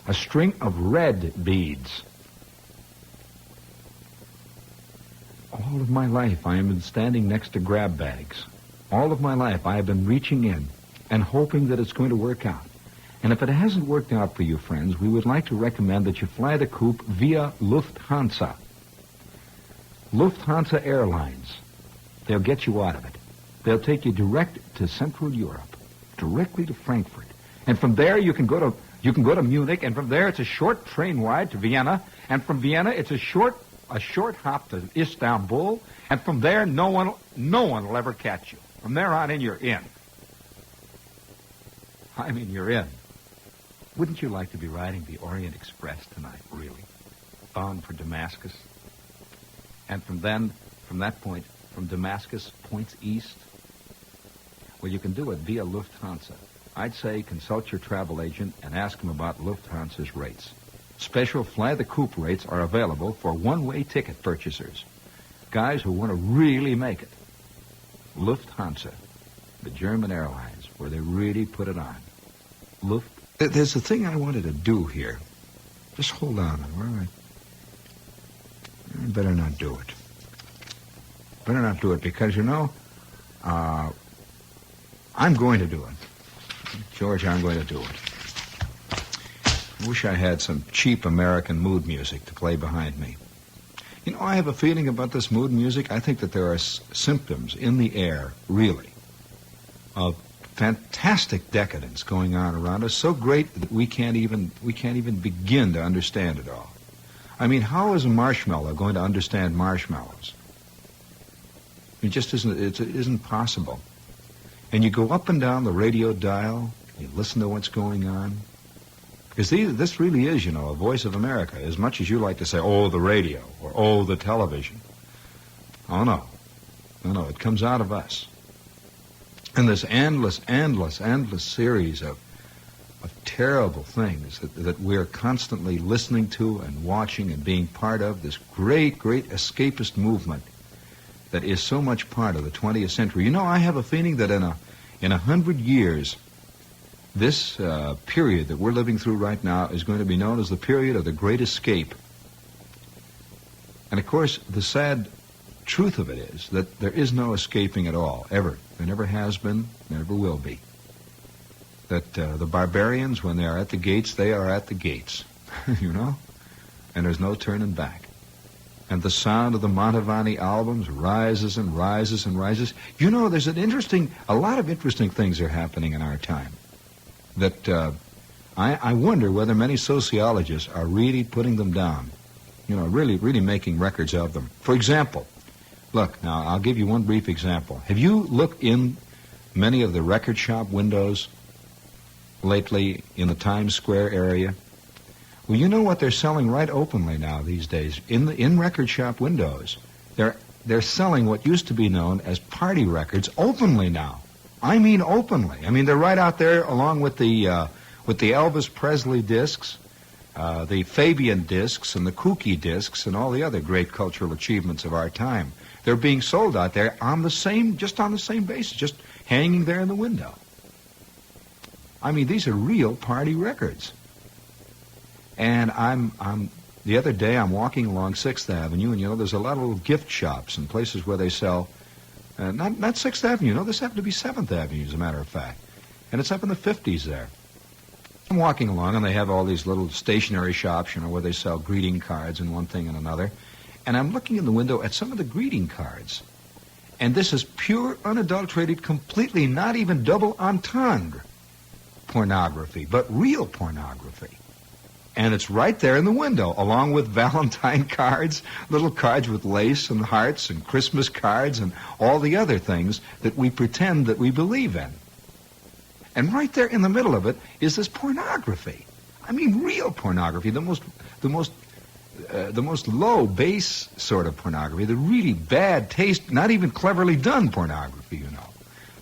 A string of red beads. All of my life, I have been standing next to grab bags. All of my life, I have been reaching in and hoping that it's going to work out. And if it hasn't worked out for you, friends, we would like to recommend that you fly the coop via Lufthansa. Lufthansa Airlines. They'll get you out of it. They'll take you direct to Central Europe, directly to Frankfurt. And from there, you can go to Munich, and from there, it's a short train ride to Vienna, and from Vienna, it's a short hop to Istanbul, and from there, no one will ever catch you. From there on in, you're in. I mean, you're in. Wouldn't you like to be riding the Orient Express tonight, really? Bound for Damascus? And from that point, from Damascus, points east? Well, you can do it via Lufthansa. I'd say consult your travel agent and ask him about Lufthansa's rates. Special fly-the-coop rates are available for one-way ticket purchasers. Guys who want to really make it. Lufthansa, the German airlines, where they really put it on. There's a thing I wanted to do here. Just hold on. I better not do it. Better not do it because, I'm going to do it. George, I'm going to do it. I wish I had some cheap American mood music to play behind me. I have a feeling about this mood music. I think that there are symptoms in the air, really, of fantastic decadence going on around us, so great that we can't even begin to understand it all. I mean, how is a marshmallow going to understand marshmallows? It just isn't possible. And you go up and down the radio dial, you listen to what's going on. Because this really is, a voice of America, as much as you like to say, oh, the radio, or oh, the television. Oh, no. No, it comes out of us. And this endless series of terrible things that we're constantly listening to and watching and being part of, this great escapist movement that is so much part of the 20th century. I have a feeling that in 100 years, this period that we're living through right now is going to be known as the period of the Great Escape. And of course, the sad truth of it is that there is no escaping it all, ever. There never has been, never will be. That the barbarians, when they are at the gates, they are at the gates, you know? And there's no turning back. And the sound of the Mantovani albums rises and rises and rises. You know, there's a lot of interesting things are happening in our time that I wonder whether many sociologists are really putting them down, you know, really making records of them. For example, look, now I'll give you one brief example. Have you looked in many of the record shop windows lately in the Times Square area? Well, you know what they're selling right openly now these days in record shop windows. They're selling what used to be known as party records openly now. I mean openly. I mean they're right out there along with the Elvis Presley discs, the Fabian discs, and the Kooky discs, and all the other great cultural achievements of our time. They're being sold out there on the same basis, just hanging there in the window. I mean, these are real party records. And the other day I'm walking along 6th Avenue, and you know there's a lot of little gift shops and places where they sell, not 6th Avenue, you know, this happened to be 7th Avenue as a matter of fact. And it's up in the 50s there. I'm walking along, and they have all these little stationery shops, you know, where they sell greeting cards and one thing and another. And I'm looking in the window at some of the greeting cards. And this is pure, unadulterated, completely not even double entendre pornography, but real pornography. And it's right there in the window, along with Valentine cards, little cards with lace and hearts and Christmas cards and all the other things that we pretend that we believe in. And right there in the middle of it is this pornography. I mean, real pornography, the most low, base sort of pornography, the really bad taste, not even cleverly done pornography, you know,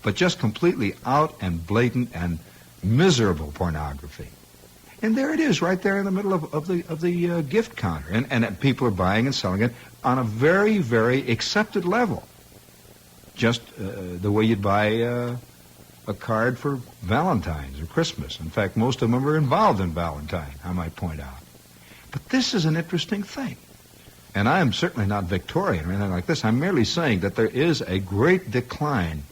but just completely out and blatant and miserable pornography. And there it is, right there in the middle of the gift counter, and people are buying and selling it on a very, very accepted level, just the way you'd buy a card for Valentine's or Christmas. In fact, most of them are involved in Valentine, I might point out. But this is an interesting thing. And I am certainly not Victorian or anything like this. I'm merely saying that there is a great decline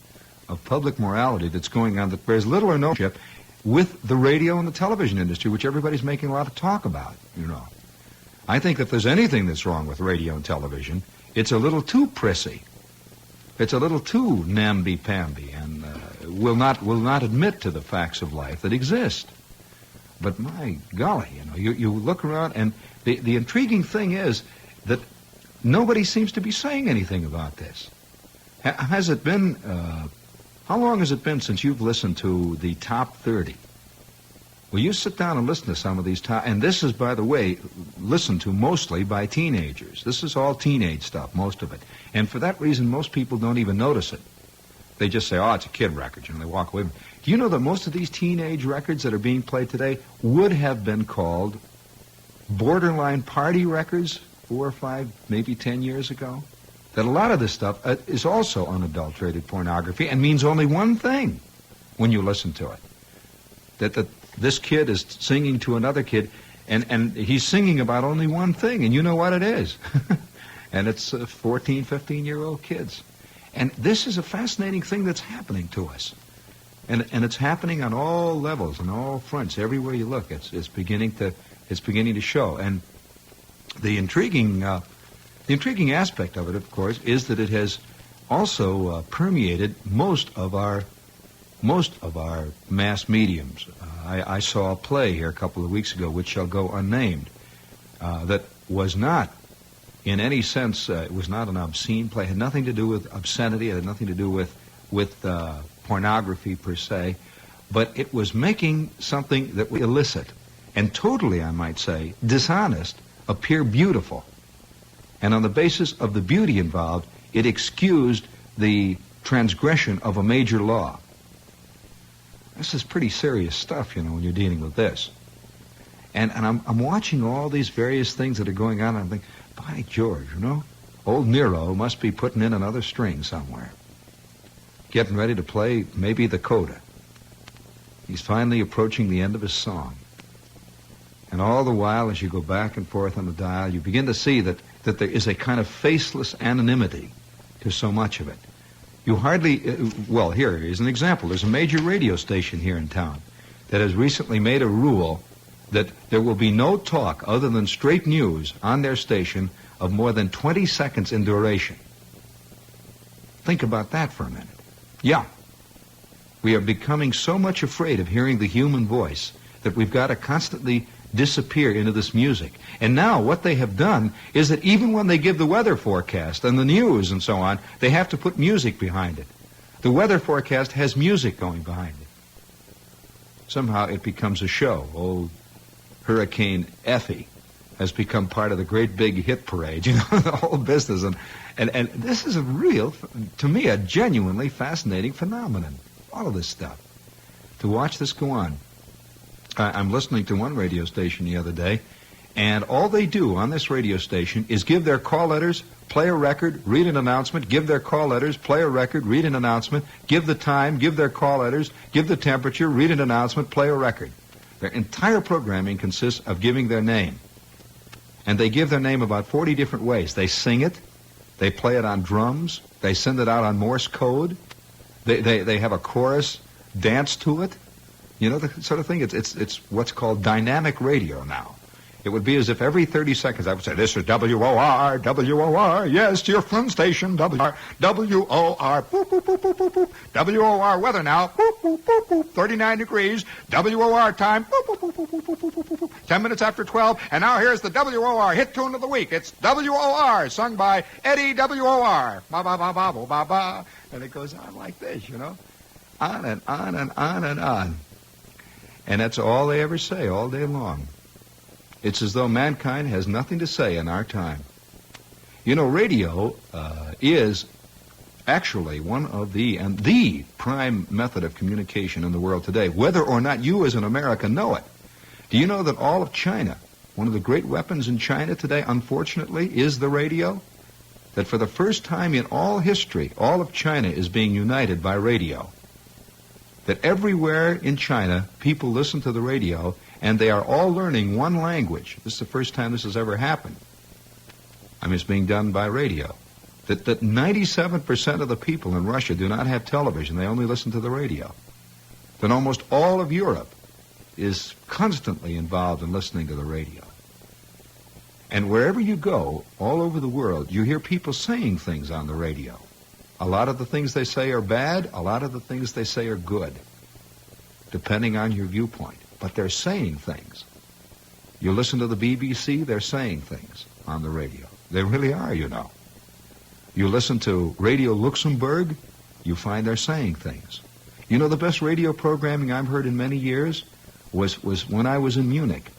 of public morality that's going on that bears little or no relationship with the radio and the television industry, which everybody's making a lot of talk about, you know. I think if there's anything that's wrong with radio and television, it's a little too prissy. It's a little too namby-pamby and will not admit to the facts of life that exist. But my golly, you know, you look around, and the intriguing thing is that nobody seems to be saying anything about this. Has it been, how long has it been since you've listened to the top 30? Well, you sit down and listen to some of these top, and this is, by the way, listened to mostly by teenagers. This is all teenage stuff, most of it. And for that reason, most people don't even notice it. They just say, oh, it's a kid record, and they walk away. Do you know that most of these teenage records that are being played today would have been called borderline party records 4 or 5, maybe 10 years ago? That a lot of this stuff is also unadulterated pornography and means only one thing when you listen to it. That this kid is singing to another kid, and he's singing about only one thing, and you know what it is. And it's 14, 15-year-old kids. And this is a fascinating thing that's happening to us. And it's happening on all levels and all fronts. Everywhere you look, it's beginning to show. And the intriguing aspect of it, of course, is that it has also permeated most of our mass mediums. I saw a play here a couple of weeks ago, which shall go unnamed, that was not, in any sense, it was not an obscene play. It had nothing to do with obscenity. It had nothing to do with pornography per se, but it was making something that was illicit and totally, I might say, dishonest appear beautiful. And on the basis of the beauty involved, it excused the transgression of a major law. This is pretty serious stuff, you know, when you're dealing with this. And I'm watching all these various things that are going on, and I'm thinking, by George, you know, old Nero must be putting in another string somewhere. Getting ready to play maybe the coda. He's finally approaching the end of his song. And all the while, as you go back and forth on the dial, you begin to see that there is a kind of faceless anonymity to so much of it. You hardly, well, here is an example. There's a major radio station here in town that has recently made a rule that there will be no talk other than straight news on their station of more than 20 seconds in duration. Think about that for a minute. Yeah. We are becoming so much afraid of hearing the human voice that we've got to constantly disappear into this music. And now what they have done is that even when they give the weather forecast and the news and so on, they have to put music behind it. The weather forecast has music going behind it. Somehow it becomes a show. Old Hurricane Effie has become part of the great big hit parade, you know, the whole business. And this is a real, to me, a genuinely fascinating phenomenon, all of this stuff. To watch this go on. I'm listening to one radio station the other day, and all they do on this radio station is give their call letters, play a record, read an announcement, give their call letters, play a record, read an announcement, give the time, give their call letters, give the temperature, read an announcement, play a record. Their entire programming consists of giving their name. And they give their name about 40 different ways. They sing it, they play it on drums, they send it out on Morse code, they have a chorus dance to it. You know, the sort of thing, it's what's called dynamic radio now. It would be as if every 30 seconds I would say, this is WOR, WOR, yes, your friend station, WOR, WOR, boop, boop, boop, boop, boop, boop, WOR weather now, boop, boop, boop, boop, 39 degrees, WOR time, boop, boop, boop, boop, boop, boop, boop, boop, 10 minutes after 12, and now here's the WOR hit tune of the week. It's WOR, sung by Eddie WOR, ba, ba, ba, ba, ba, ba, ba, and it goes on like this, you know, on and on and on and on. And that's all they ever say all day long. It's as though mankind has nothing to say in our time. You know, radio is actually one of the prime method of communication in the world today, whether or not you as an American know it. Do you know that all of China, one of the great weapons in China today, unfortunately, is the radio? That for the first time in all history, all of China is being united by radio. That everywhere in China, people listen to the radio, and they are all learning one language. This is the first time this has ever happened. I mean, it's being done by radio. That 97% of the people in Russia do not have television. They only listen to the radio. That almost all of Europe is constantly involved in listening to the radio. And wherever you go, all over the world, you hear people saying things on the radio. A lot of the things they say are bad. A lot of the things they say are good, depending on your viewpoint. But they're saying things. You listen to the BBC, they're saying things on the radio. They really are, you know. You listen to Radio Luxembourg, you find they're saying things. You know, the best radio programming I've heard in many years was when I was in Munich.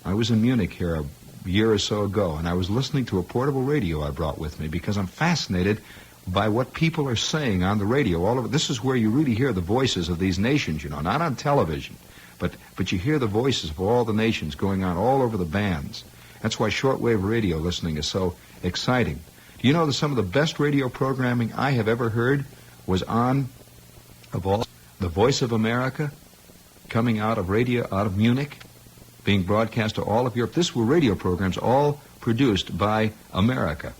I was in Munich here a year or so ago, and I was listening to a portable radio I brought with me because I'm fascinated by what people are saying on the radio all over. This is where you really hear the voices of these nations, you know, not on television, but you hear the voices of all the nations going on all over the bands. That's why shortwave radio listening is so exciting. Do you know that some of the best radio programming I have ever heard was on, of all, the Voice of America, coming out of Munich, being broadcast to all of Europe. This were radio programs all produced by America,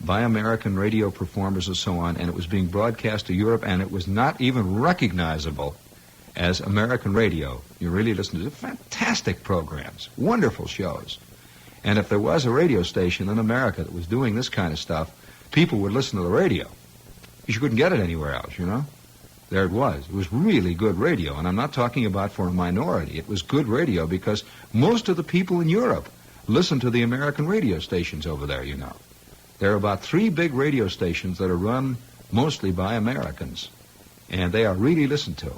by American radio performers and so on, and it was being broadcast to Europe, and it was not even recognizable as American radio. You really listen to fantastic programs, wonderful shows. And if there was a radio station in America that was doing this kind of stuff, people would listen to the radio. You couldn't get it anywhere else, you know. There it was. It was really good radio, and I'm not talking about for a minority. It was good radio because most of the people in Europe listen to the American radio stations over there, you know. There are about 3 big radio stations that are run mostly by Americans, and they are really listened to.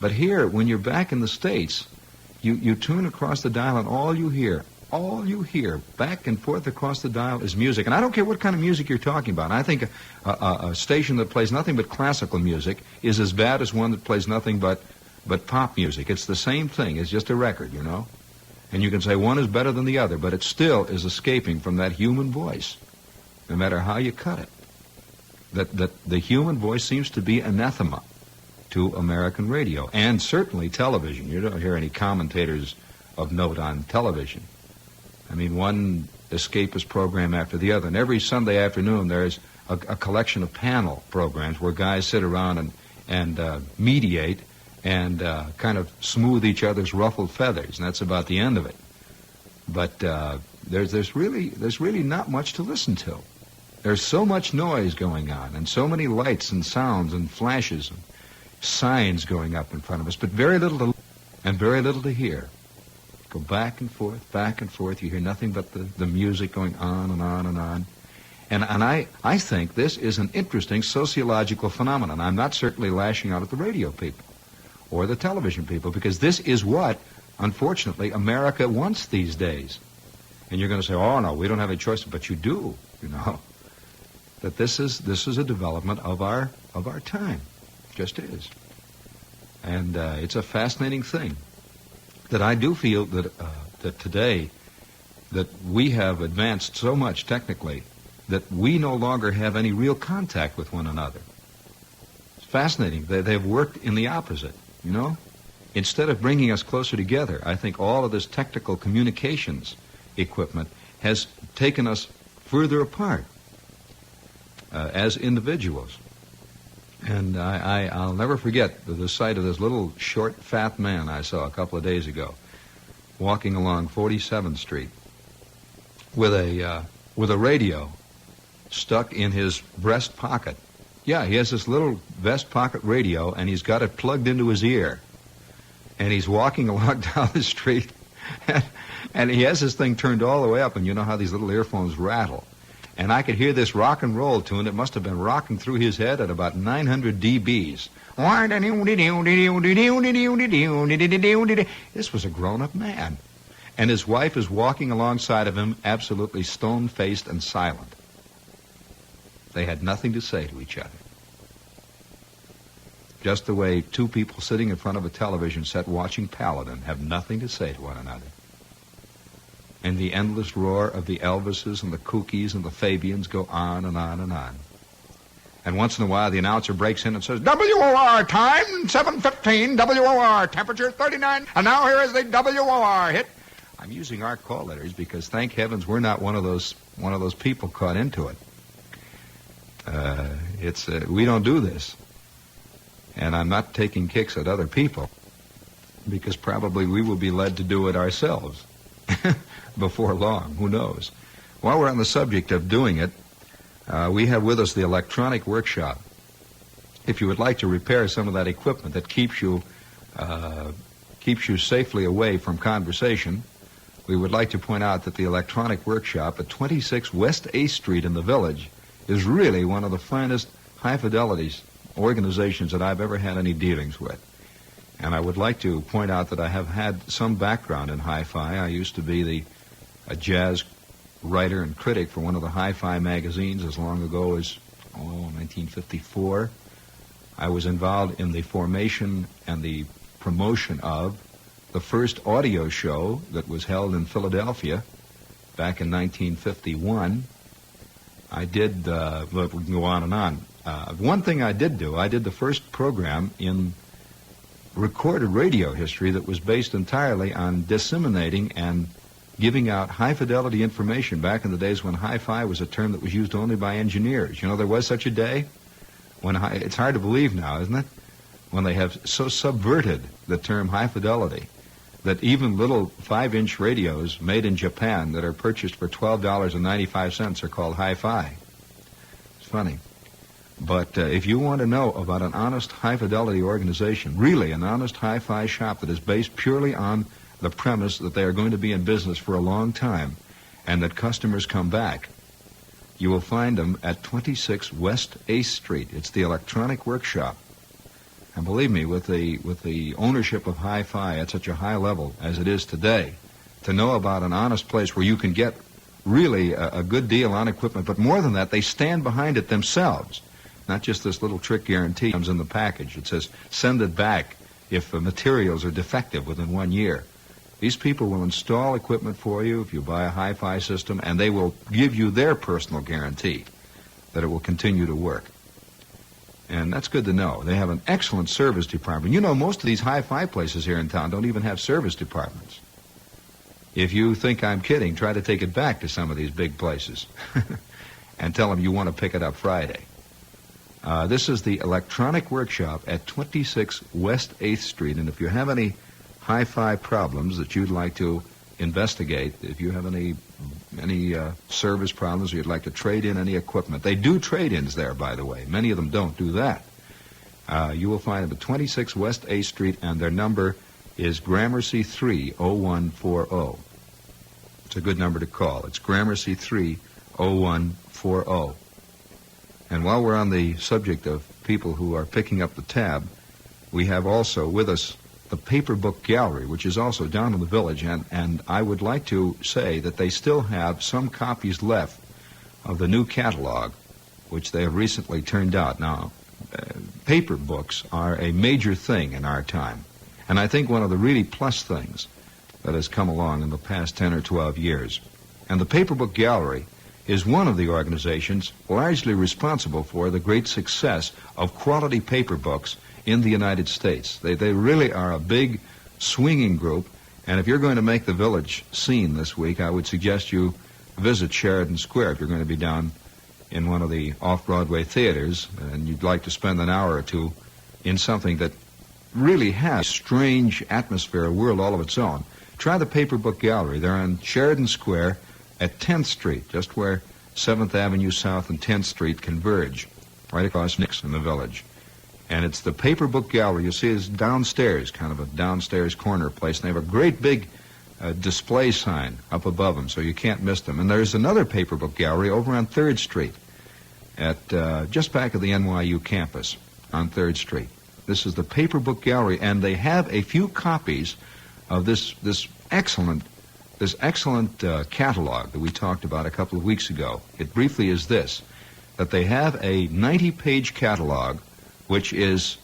But here, when you're back in the States, you tune across the dial, and all you hear back and forth across the dial is music. And I don't care what kind of music you're talking about. I think a station that plays nothing but classical music is as bad as one that plays nothing but pop music. It's the same thing. It's just a record, you know. And you can say one is better than the other, but it still is escaping from that human voice, no matter how you cut it. That the human voice seems to be anathema to American radio, and certainly television. You don't hear any commentators of note on television. I mean, one escapist program after the other. And every Sunday afternoon there's a collection of panel programs where guys sit around and mediate and kind of smooth each other's ruffled feathers, and that's about the end of it. But there's really not much to listen to. There's so much noise going on, and so many lights and sounds and flashes and signs going up in front of us, but very little to hear. Go back and forth. You hear nothing but the music going on and on and on. And I think this is an interesting sociological phenomenon. I'm not certainly lashing out at the radio people or the television people, because this is what, unfortunately, America wants these days. And you're going to say, oh, no, we don't have a choice. But you do, you know, that this is a development of our time. It just is. And it's a fascinating thing that I do feel that today that we have advanced so much technically that we no longer have any real contact with one another. It's fascinating. They've worked in the opposite, you know? Instead of bringing us closer together, I think all of this technical communications equipment has taken us further apart as individuals. And I'll never forget the sight of this little short, fat man I saw a couple of days ago walking along 47th Street with a radio stuck in his breast pocket. Yeah, he has this little vest pocket radio, and he's got it plugged into his ear. And he's walking along down the street, and he has this thing turned all the way up, and you know how these little earphones rattle. And I could hear this rock and roll tune. It must have been rocking through his head at about 900 dBs. This was a grown-up man. And his wife is walking alongside of him, absolutely stone-faced and silent. They had nothing to say to each other. Just the way two people sitting in front of a television set watching Paladin have nothing to say to one another. And the endless roar of the Elvises and the Kookies and the Fabians go on and on and on. And once in a while the announcer breaks in and says, WOR time, 7:15, WOR, temperature 39, and now here is the WOR hit. I'm using our call letters because thank heavens we're not one of those people caught into it. We don't do this. And I'm not taking kicks at other people because probably we will be led to do it ourselves before long. Who knows? While we're on the subject of doing it, we have with us the electronic workshop. If you would like to repair some of that equipment that keeps you safely away from conversation, we would like to point out that the electronic workshop at 26 West 8th Street in the Village is really one of the finest high-fidelity organizations that I've ever had any dealings with. And I would like to point out that I have had some background in hi-fi. I used to be a jazz writer and critic for one of the hi-fi magazines as long ago as 1954. I was involved in the formation and the promotion of the first audio show that was held in Philadelphia back in 1951. I did, we can go on and on. One thing I did do, I did the first program in recorded radio history that was based entirely on disseminating and giving out high-fidelity information back in the days when hi-fi was a term that was used only by engineers. You know, there was such a day when it's hard to believe now, isn't it? When they have so subverted the term high-fidelity that even little 5-inch radios made in Japan that are purchased for $12.95 are called hi-fi. It's funny. But if you want to know about an honest high-fidelity organization, really an honest hi-fi shop that is based purely on the premise that they are going to be in business for a long time and that customers come back, you will find them at 26 West 8th Street. It's the Electronic Workshop. And believe me, with the ownership of hi-fi at such a high level as it is today, to know about an honest place where you can get really a good deal on equipment, but more than that, they stand behind it themselves. Not just this little trick guarantee comes in the package. It says, send it back if the materials are defective within 1 year. These people will install equipment for you if you buy a hi-fi system, and they will give you their personal guarantee that it will continue to work. And that's good to know. They have an excellent service department. You know, most of these hi-fi places here in town don't even have service departments. If you think I'm kidding, try to take it back to some of these big places and tell them you want to pick it up Friday. This is the Electronic Workshop at 26 West 8th Street, and if you have any hi-fi problems that you'd like to investigate, if you have any service problems, or you'd like to trade in any equipment, they do trade-ins there, by the way. Many of them don't do that. You will find them at 26 West 8th Street, and their number is Gramercy 30140. It's a good number to call. It's Gramercy 30140. And while we're on the subject of people who are picking up the tab, we have also with us the Paper Book Gallery, which is also down in the village, and I would like to say that they still have some copies left of the new catalog, which they have recently turned out. Now, paper books are a major thing in our time, and I think one of the really plus things that has come along in the past 10 or 12 years. And the Paper Book Gallery is one of the organizations largely responsible for the great success of quality paper books in the United States. They really are a big, swinging group, and if you're going to make the village scene this week, I would suggest you visit Sheridan Square if you're going to be down in one of the off-Broadway theaters, and you'd like to spend an hour or two in something that really has a strange atmosphere, a world all of its own. Try the Paper Book Gallery. They're on Sheridan Square at 10th Street, just where 7th Avenue South and 10th Street converge, right across Nix in the village. And it's the Paper Book Gallery. You see it's downstairs, kind of a downstairs corner place. And they have a great big display sign up above them, so you can't miss them. And there's another Paper Book Gallery over on 3rd Street, at just back of the NYU campus on 3rd Street. This is the Paper Book Gallery, and they have a few copies of this excellent catalog that we talked about a couple of weeks ago. It briefly is this, that they have a 90-page catalog, which is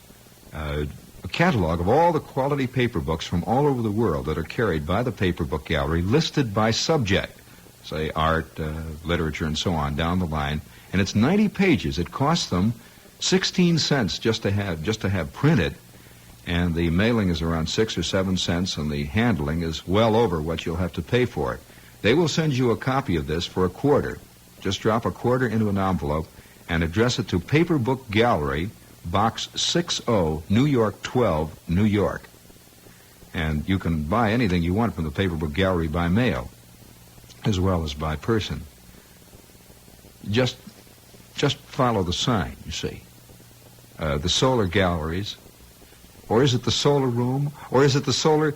a catalog of all the quality paper books from all over the world that are carried by the Paper Book Gallery, listed by subject, say art, literature, and so on, down the line. And it's 90 pages. It costs them 16 cents just to have printed, and the mailing is around 6 or 7 cents, and the handling is well over what you'll have to pay for it. They will send you a copy of this for a quarter. Just drop a quarter into an envelope and address it to Paper Book Gallery, Box 60, New York 12, New York. And you can buy anything you want from the Paper Book Gallery by mail, as well as by person. Just follow the sign, you see. The solar galleries, or is it the solar room, or is it the solar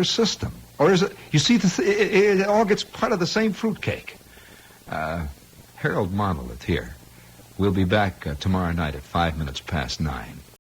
system, or is it? You see, it all gets part of the same fruitcake. Harold Monolith here. We'll be back tomorrow night at 9:05.